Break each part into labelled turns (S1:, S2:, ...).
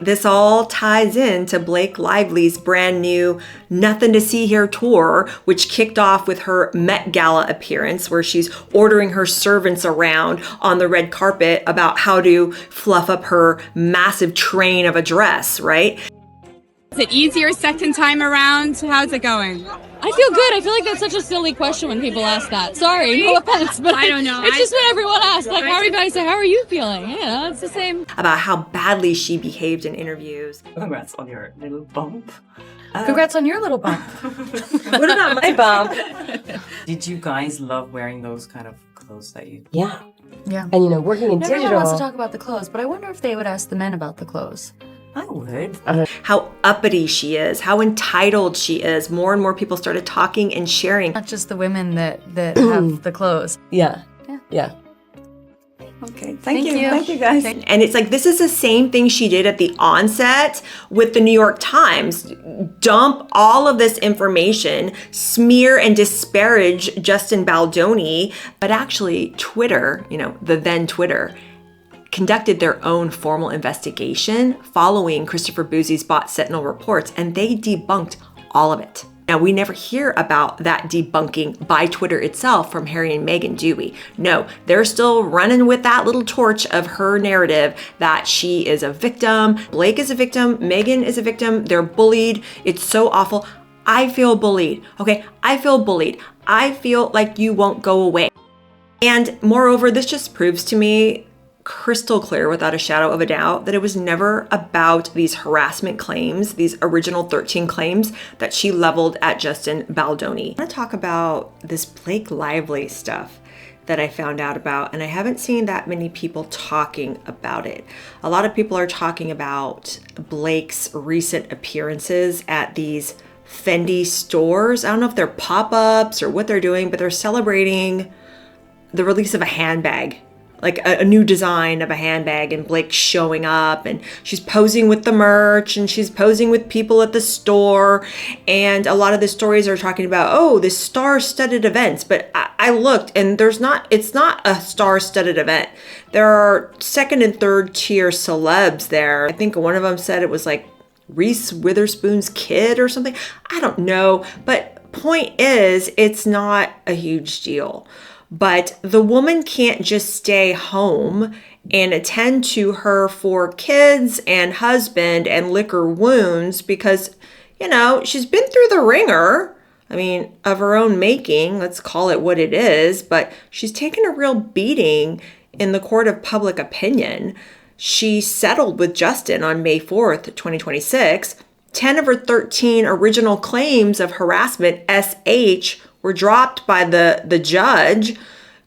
S1: This all ties into Blake Lively's brand new Nothing to See Here tour, which kicked off with her Met Gala appearance, where she's ordering her servants around on the red carpet about how to fluff up her massive train of a dress, right?
S2: Is it easier second time around? How's it going?
S3: I feel good. I feel like that's such a silly question when people ask that. Sorry, no offense, but
S2: I don't know.
S3: It's just what everyone asks. Like, how are you guys? How are you feeling? You know, it's the same.
S1: About how badly she behaved in interviews.
S4: Congrats on your little bump.
S3: Congrats on your little bump.
S1: What about my bump?
S4: Did you guys love wearing those kind of clothes that you...
S5: Yeah.
S3: Yeah.
S5: And, you know, working in
S3: Everyone
S5: digital.
S3: wants to talk about the clothes, but I wonder if they would ask the men about the clothes.
S4: I would.
S1: How uppity she is, how entitled she is. More and more people started talking and sharing.
S3: Not just the women that have the clothes.
S5: Yeah.
S4: Okay, thank you. Thank you, guys.
S1: And it's like, this is the same thing she did at the onset with the New York Times. Dump all of this information, smear and disparage Justin Baldoni. But actually, Twitter, you know, the then Twitter, conducted their own formal investigation following Christopher Bouzy's bot Sentinel reports, and they debunked all of it. Now, we never hear about that debunking by Twitter itself from Harry and Meghan, do we? No, they're still running with that little torch of her narrative that she is a victim, Blake is a victim, Meghan is a victim, they're bullied, it's so awful. I feel bullied, okay? I feel bullied. I feel like you won't go away. And moreover, this just proves to me crystal clear without a shadow of a doubt that it was never about these harassment claims, these original 13 claims that she leveled at Justin Baldoni. I want to talk about this Blake Lively stuff that I found out about, and I haven't seen that many people talking about it. A lot of people are talking about Blake's recent appearances at these Fendi stores. I don't know if they're pop-ups or what they're doing, but they're celebrating the release of a handbag, like a new design of a handbag, and Blake's showing up and she's posing with the merch and she's posing with people at the store. And a lot of the stories are talking about, oh, this star-studded events. But I looked and it's not a star-studded event. There are second and third tier celebs there. I think one of them said it was like Reese Witherspoon's kid or something. I don't know. But point is, it's not a huge deal. But the woman can't just stay home and attend to her 4 kids and husband and lick her wounds because, you know, she's been through the ringer. I mean, of her own making, let's call it what it is, but she's taken a real beating in the court of public opinion. She settled with Justin on May 4th, 2026. 10 of her 13 original claims of harassment, SH, were dropped by the judge.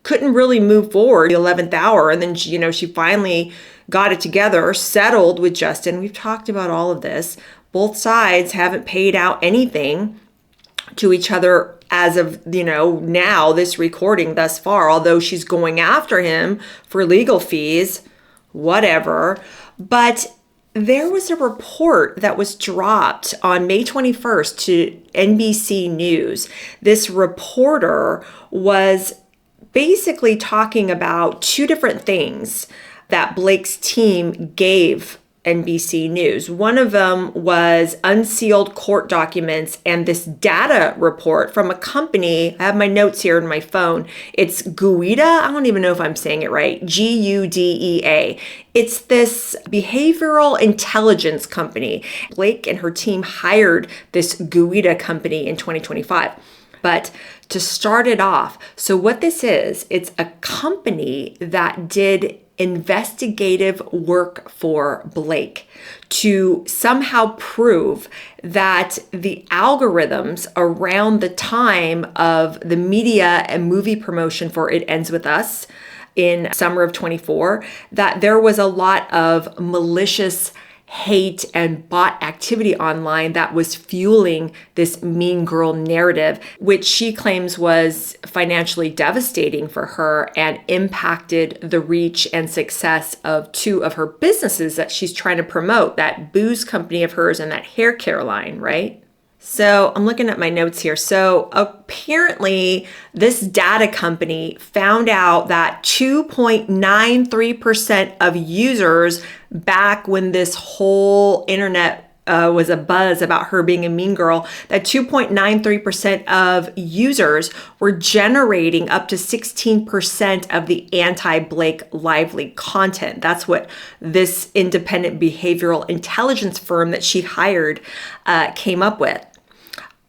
S1: Couldn't really move forward the 11th hour. And then, she finally got it together, settled with Justin. We've talked about all of this. Both sides haven't paid out anything to each other as of, now, this recording thus far, although she's going after him for legal fees, whatever. But there was a report that was dropped on May 21st to NBC News. This reporter was basically talking about 2 different things that Blake's team gave NBC News. One of them was unsealed court documents and this data report from a company. I have my notes here in my phone. It's Guida. I don't even know if I'm saying it right. Gudea. It's this behavioral intelligence company. Blake and her team hired this Guida company in 2025. But to start it off, so what this is, it's a company that did investigative work for Blake to somehow prove that the algorithms around the time of the media and movie promotion for It Ends With Us in summer of 24, that there was a lot of malicious hate and bot activity online that was fueling this mean girl narrative, which she claims was financially devastating for her and impacted the reach and success of 2 of her businesses that she's trying to promote, that booze company of hers and that hair care line, right? So I'm looking at my notes here. So apparently this data company found out that 2.93% of users back when this whole internet was a buzz about her being a mean girl, that 2.93% of users were generating up to 16% of the anti-Blake Lively content. That's what this independent behavioral intelligence firm that she hired came up with.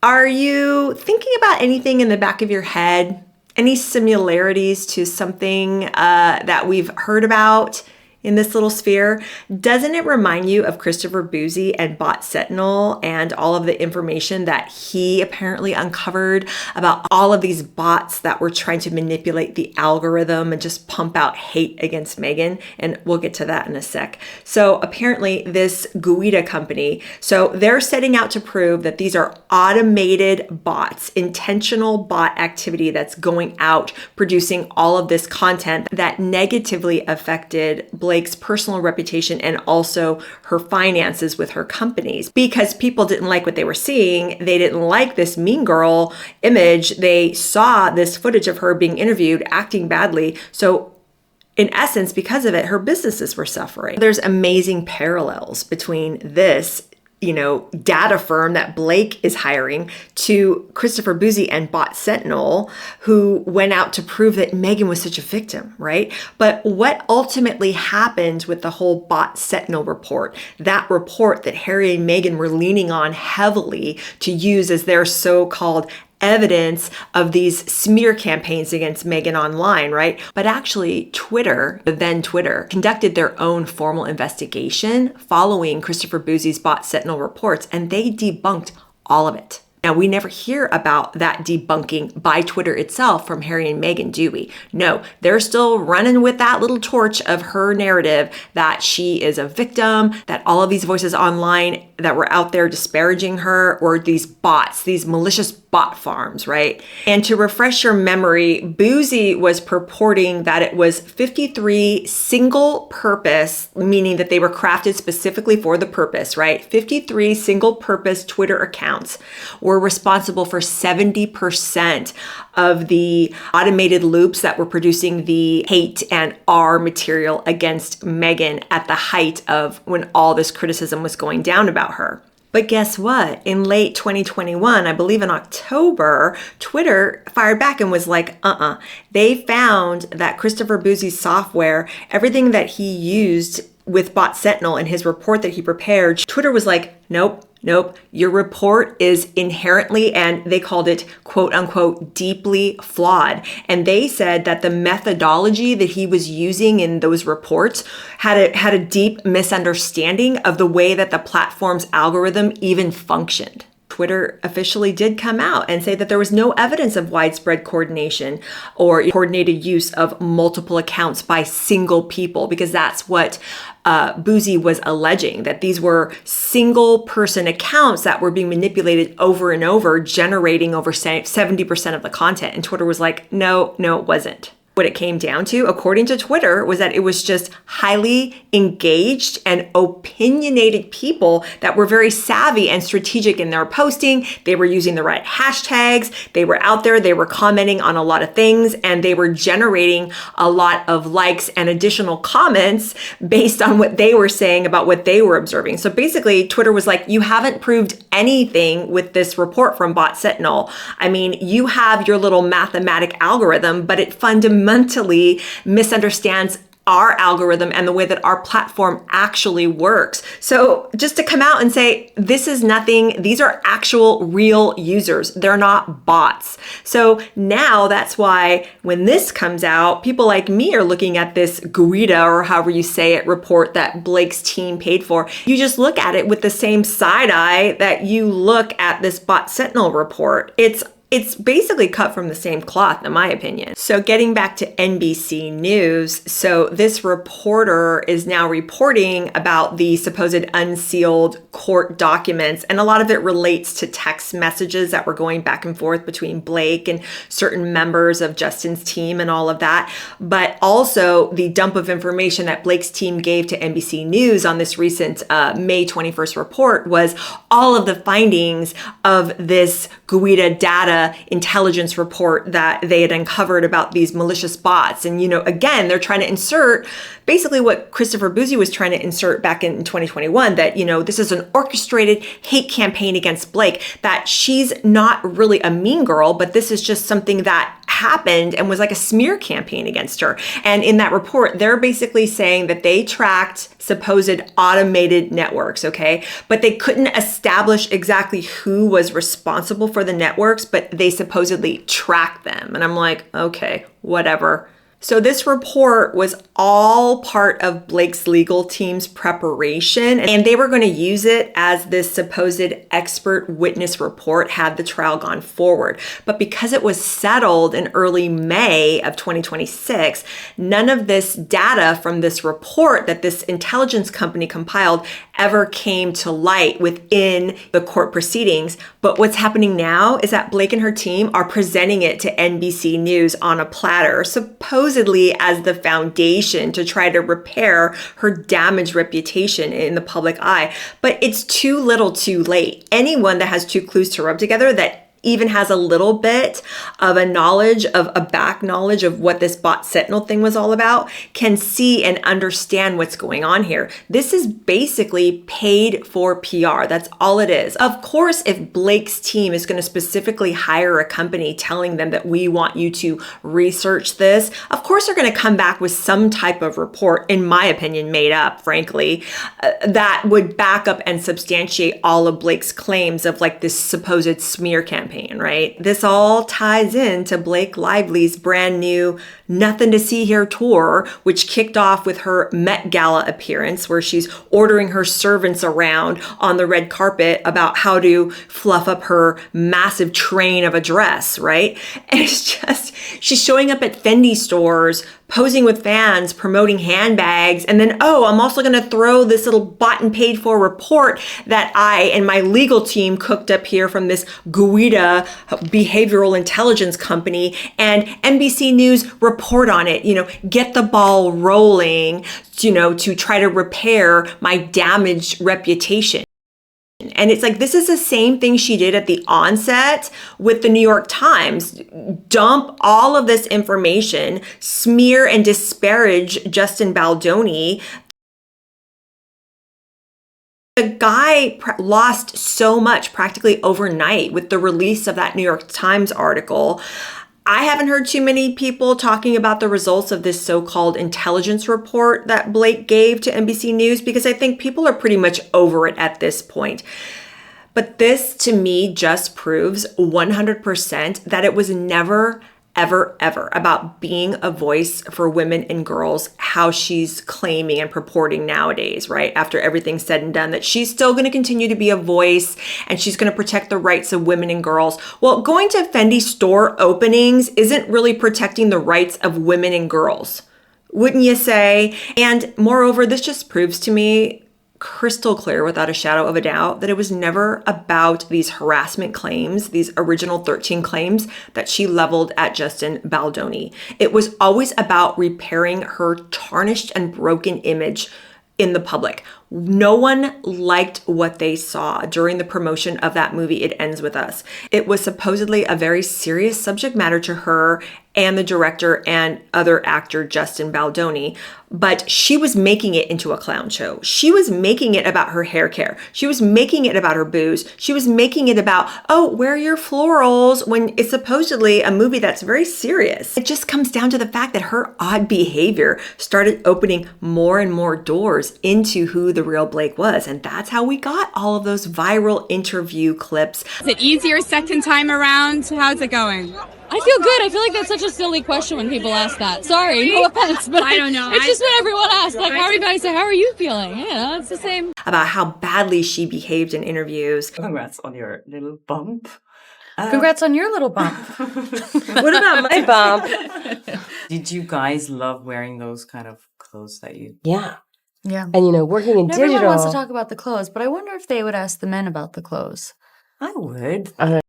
S1: Are you thinking about anything in the back of your head? Any similarities to something that we've heard about in this little sphere? Doesn't it remind you of Christopher Bouzy and Bot Sentinel and all of the information that he apparently uncovered about all of these bots that were trying to manipulate the algorithm and just pump out hate against Meghan? And we'll get to that in a sec. So apparently this Guida company, so they're setting out to prove that these are automated bots, intentional bot activity that's going out producing all of this content that negatively affected Blake's personal reputation and also her finances with her companies. Because people didn't like what they were seeing, they didn't like this mean girl image, they saw this footage of her being interviewed acting badly. So in essence, because of it, her businesses were suffering. There's amazing parallels between this data firm that Blake is hiring to Christopher Bouzy and Bot Sentinel, who went out to prove that Meghan was such a victim, right? But what ultimately happened with the whole Bot Sentinel report, that report that Harry and Meghan were leaning on heavily to use as their so-called evidence of these smear campaigns against Meghan online, right? But actually Twitter, then Twitter, conducted their own formal investigation following Christopher Bouzy's Bot Sentinel reports, and they debunked all of it. Now, we never hear about that debunking by Twitter itself from Harry and Meghan, do we? No, they're still running with that little torch of her narrative that she is a victim, that all of these voices online that were out there disparaging her were these bots, these malicious bot farms, right? And to refresh your memory, Bouzy was purporting that it was 53 single purpose, meaning that they were crafted specifically for the purpose, right? 53 single purpose Twitter accounts were responsible for 70% of the automated loops that were producing the hate and R material against Meghan at the height of when all this criticism was going down about her. But guess what? In late 2021, I believe in October, Twitter fired back and was like, They found that Christopher Bouzy's software, everything that he used with Bot Sentinel in his report that he prepared, Twitter was like, nope, your report is inherently, and they called it quote unquote, deeply flawed. And they said that the methodology that he was using in those reports had a deep misunderstanding of the way that the platform's algorithm even functioned. Twitter officially did come out and say that there was no evidence of widespread coordination or coordinated use of multiple accounts by single people, because that's what Bouzy was alleging, that these were single person accounts that were being manipulated over and over, generating over 70% of the content. And Twitter was like, no, it wasn't. What it came down to, according to Twitter, was that it was just highly engaged and opinionated people that were very savvy and strategic in their posting. They were using the right hashtags. They were out there. They were commenting on a lot of things, and they were generating a lot of likes and additional comments based on what they were saying about what they were observing. So basically, Twitter was like, you haven't proved anything with this report from Bot Sentinel. I mean, you have your little mathematic algorithm, but it fundamentally misunderstands our algorithm and the way that our platform actually works. So just to come out and say, this is nothing, these are actual real users. They're not bots. So now that's why when this comes out, people like me are looking at this Guida, or however you say it, report that Blake's team paid for. You just look at it with the same side eye that you look at this Bot Sentinel report. It's It's basically cut from the same cloth, in my opinion. So getting back to NBC News, so this reporter is now reporting about the supposed unsealed court documents, and a lot of it relates to text messages that were going back and forth between Blake and certain members of Justin's team and all of that. But also the dump of information that Blake's team gave to NBC News on this recent May 21st report was all of the findings of this Guida data intelligence report that they had uncovered about these malicious bots. And, again, they're trying to insert basically what Christopher Bouzy was trying to insert back in 2021, that, this is an orchestrated hate campaign against Blake, that she's not really a mean girl, but this is just something that happened and was like a smear campaign against her. And in that report, they're basically saying that they tracked supposed automated networks, okay? But they couldn't establish exactly who was responsible for the networks, but they supposedly tracked them. And I'm like, okay, whatever. So this report was all part of Blake's legal team's preparation, and they were going to use it as this supposed expert witness report had the trial gone forward. But because it was settled in early May of 2026, none of this data from this report that this intelligence company compiled ever came to light within the court proceedings. But what's happening now is that Blake and her team are presenting it to NBC News on a platter, supposedly as the foundation to try to repair her damaged reputation in the public eye. But it's too little too late. Anyone that has two clues to rub together, that even has a little bit of a back knowledge of what this bot Sentinel thing was all about, can see and understand what's going on here. This is basically paid for PR. That's all it is. Of course, if Blake's team is going to specifically hire a company telling them that we want you to research this, of course they're going to come back with some type of report, in my opinion, made up, frankly, that would back up and substantiate all of Blake's claims of like this supposed smear campaign. Right? This all ties into Blake Lively's brand new Nothing to See Here tour, which kicked off with her Met Gala appearance, where she's ordering her servants around on the red carpet about how to fluff up her massive train of a dress, right? And it's just, she's showing up at Fendi stores, posing with fans, promoting handbags, and then, I'm also going to throw this little bought and paid for report that I and my legal team cooked up here from this Guida behavioral intelligence company, and NBC News report on it, get the ball rolling, to try to repair my damaged reputation. And it's like, this is the same thing she did at the onset with the New York Times. Dump all of this information, smear and disparage Justin Baldoni. The guy lost so much practically overnight with the release of that New York Times article. I haven't heard too many people talking about the results of this so-called intelligence report that Blake gave to NBC News, because I think people are pretty much over it at this point. But this, to me, just proves 100% that it was never, ever, ever about being a voice for women and girls, how she's claiming and purporting nowadays, right? After everything's said and done, that she's still going to continue to be a voice and she's going to protect the rights of women and girls. Well, going to Fendi store openings isn't really protecting the rights of women and girls, wouldn't you say? And moreover, this just proves to me crystal clear, without a shadow of a doubt, that it was never about these harassment claims, these original 13 claims that she leveled at Justin Baldoni. It was always about repairing her tarnished and broken image in the public. No one liked what they saw during the promotion of that movie, It Ends With Us. It was supposedly a very serious subject matter to her and the director and other actor, Justin Baldoni, but she was making it into a clown show. She was making it about her hair care. She was making it about her booze. She was making it about, wear your florals, when it's supposedly a movie that's very serious. It just comes down to the fact that her odd behavior started opening more and more doors into who the real Blake was. And that's how we got all of those viral interview clips.
S2: Is it easier second time around? How's it going?
S3: I feel good. I feel like that's such a silly question when people ask that. Sorry, no offense, but
S2: I don't know.
S3: It's just what everyone asks. Like, how are you guys? How are you feeling? It's the same.
S1: About how badly she behaved in interviews.
S4: Congrats on your little bump.
S5: Congrats on your little bump.
S1: What about my bump?
S4: Did you guys love wearing those kind of clothes that you?
S6: Yeah.
S5: Yeah.
S6: And, working in digital.
S5: Everyone wants to talk about the clothes, but I wonder if they would ask the men about the clothes.
S4: I would.
S5: That's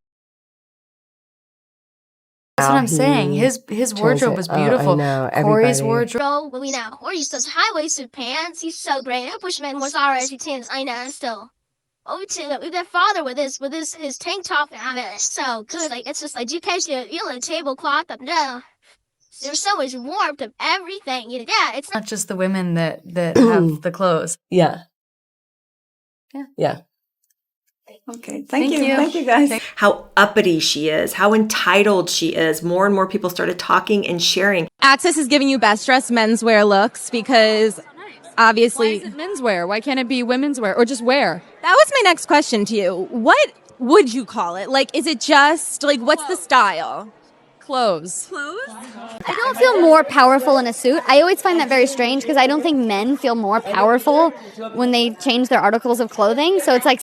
S5: what I'm saying. His wardrobe was beautiful.
S6: I know.
S5: Corey's
S6: Everybody.
S5: wardrobe.
S7: Well, Corey used those high-waisted pants. He's so great. I wish man was alright as I know still. Oh, with their father with his tank top. I mean, it's so good. Like it's just like you catch the tablecloth up there. There's so much warmth of everything. Yeah, it's
S5: Not just the women that have the clothes.
S6: Yeah.
S5: Yeah.
S4: Okay.
S5: Thank you.
S4: Thank you, guys.
S1: How uppity she is, how entitled she is. More and more people started talking and sharing.
S2: Access is giving you best dressed menswear looks because obviously.
S3: Why is it menswear? Why can't it be women's wear or just wear?
S2: That was my next question to you. What would you call it? Like, is it just like what's the style?
S3: Clothes.
S8: I don't feel more powerful in a suit. I always find that very strange because I don't think men feel more powerful when they change their articles of clothing. So it's like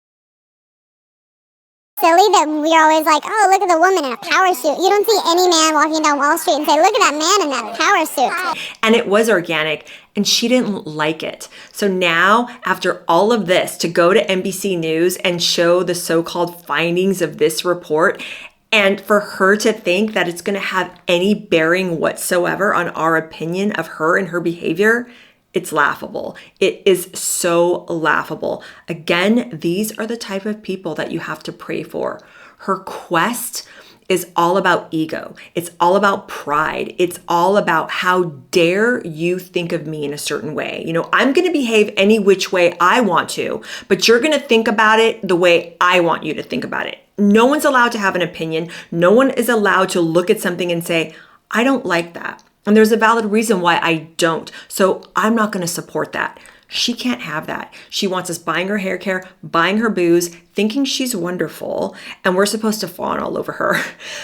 S7: silly that we're always like, oh, look at the woman in a power suit. You don't see any man walking down Wall Street and say, look at that man in that power suit.
S1: And it was organic, and she didn't like it. So now, after all of this, to go to NBC News and show the so-called findings of this report, and for her to think that it's going to have any bearing whatsoever on our opinion of her and her behavior, it's laughable. It is so laughable. Again, these are the type of people that you have to pray for. Her quest is all about ego. It's all about pride. It's all about how dare you think of me in a certain way. I'm going to behave any which way I want to, but you're going to think about it the way I want you to think about it. No one's allowed to have an opinion. No one is allowed to look at something and say, I don't like that. And there's a valid reason why I don't. So I'm not going to support that. She can't have that. She wants us buying her hair care, buying her booze, thinking she's wonderful, and we're supposed to fawn all over her.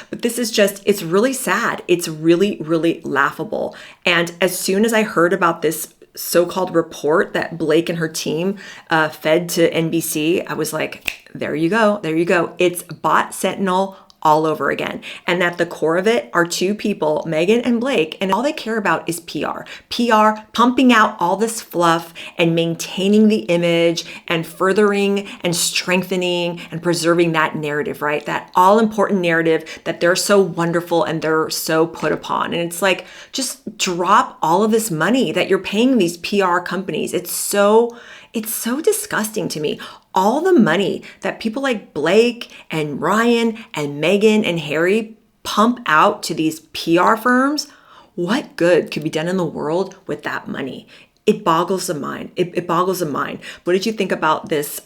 S1: But this is it's really sad. It's really, really laughable. And as soon as I heard about this so-called report that Blake and her team fed to NBC, I was like, there you go. There you go. It's bot sentinel all over again. And at the core of it are two people, Meghan and Blake, and all they care about is PR. PR, pumping out all this fluff and maintaining the image and furthering and strengthening and preserving that narrative, right? That all important narrative that they're so wonderful and they're so put upon. And it's like, just drop all of this money that you're paying these PR companies. It's so disgusting to me. All the money that people like Blake and Ryan and Meghan and Harry pump out to these PR firms, what good could be done in the world with that money? It boggles the mind. It boggles the mind. What did you think about this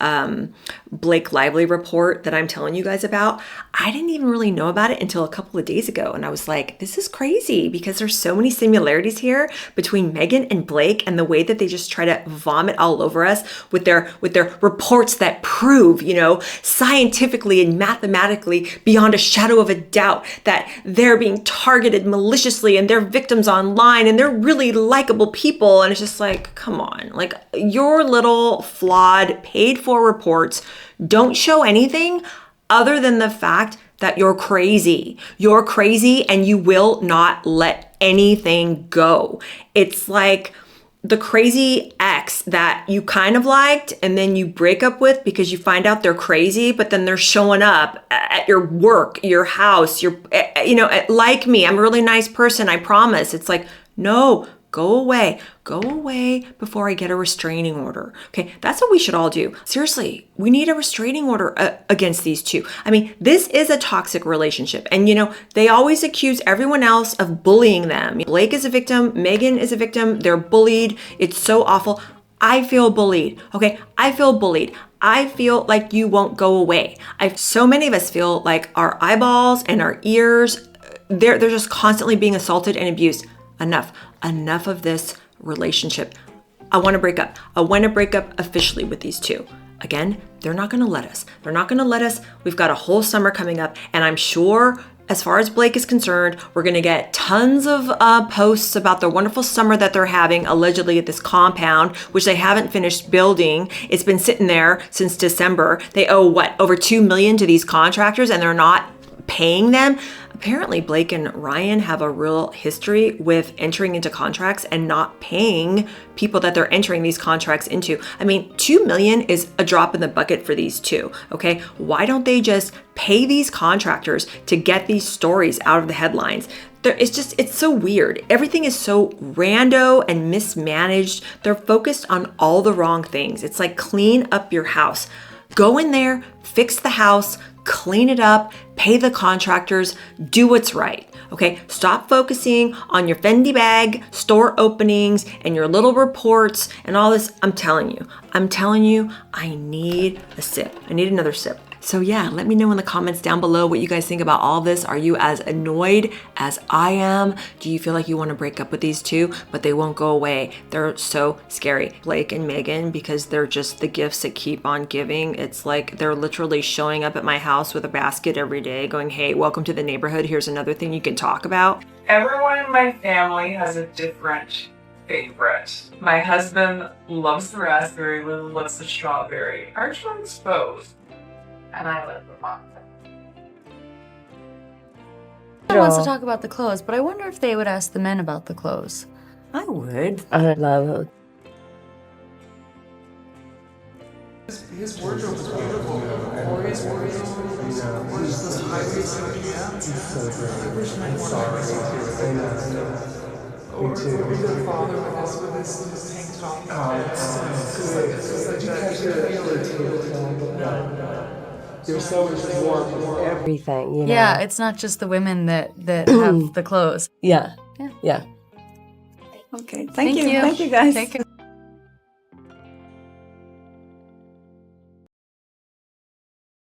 S1: Blake Lively report that I'm telling you guys about? I didn't even really know about it until a couple of days ago. And I was like, this is crazy because there's so many similarities here between Meghan and Blake and the way that they just try to vomit all over us with their reports that prove, scientifically and mathematically beyond a shadow of a doubt that they're being targeted maliciously and they're victims online and they're really likable people. And it's just like, come on, like your little flawed paid for reports don't show anything other than the fact that you're crazy. You're crazy and you will not let anything go. It's like the crazy ex that you kind of liked and then you break up with because you find out they're crazy, but then they're showing up at your work, your house, like me, I'm a really nice person, I promise. It's like, no, go away before I get a restraining order. Okay, that's what we should all do. Seriously, we need a restraining order against these two. I mean, this is a toxic relationship. And they always accuse everyone else of bullying them. Blake is a victim, Meghan is a victim, they're bullied. It's so awful. I feel bullied. Okay, I feel bullied. I feel like you won't go away. So many of us feel like our eyeballs and our ears, they're just constantly being assaulted and abused. Enough of this relationship. I want to break up. I want to break up officially with these two. Again, they're not going to let us. They're not going to let us. We've got a whole summer coming up, and I'm sure as far as Blake is concerned, we're going to get tons of posts about the wonderful summer that they're having allegedly at this compound, which they haven't finished building. It's been sitting there since December. They owe over $2 million to these contractors, and they're not paying them. Apparently, Blake and Ryan have a real history with entering into contracts and not paying people that they're entering these contracts into. I mean, $2 million is a drop in the bucket for these two, okay? Why don't they just pay these contractors to get these stories out of the headlines? It's so weird. Everything is so rando and mismanaged. They're focused on all the wrong things. It's like clean up your house. Go in there, fix the house, clean it up, pay the contractors, do what's right. Okay, stop focusing on your Fendi bag, store openings, and your little reports and all this. I'm telling you, I need a sip. I need another sip. So yeah, let me know in the comments down below what you guys think about all this. Are you as annoyed as I am? Do you feel like you want to break up with these two, but they won't go away? They're so scary. Blake and Meghan, because they're just the gifts that keep on giving. It's like they're literally showing up at my house with a basket every day going, hey, welcome to the neighborhood. Here's another thing you can talk about.
S6: Everyone in my family has a different favorite. My husband loves the raspberry, Lily loves the strawberry. Archie likes both. And I live with mom.
S5: She wants to talk about the clothes, but I wonder if they would ask the men about the clothes.
S4: I would.
S9: I love it.
S6: His wardrobe is beautiful. His wardrobe is this high-waisted pants. I wish my Or be the father with his tank top. There's so much more.
S9: Everything, you know.
S5: Yeah, it's not just the women that have the clothes.
S9: Yeah.
S5: Yeah.
S9: Yeah.
S4: Okay, thank you.
S5: you.
S4: Thank you, guys.
S5: Take care.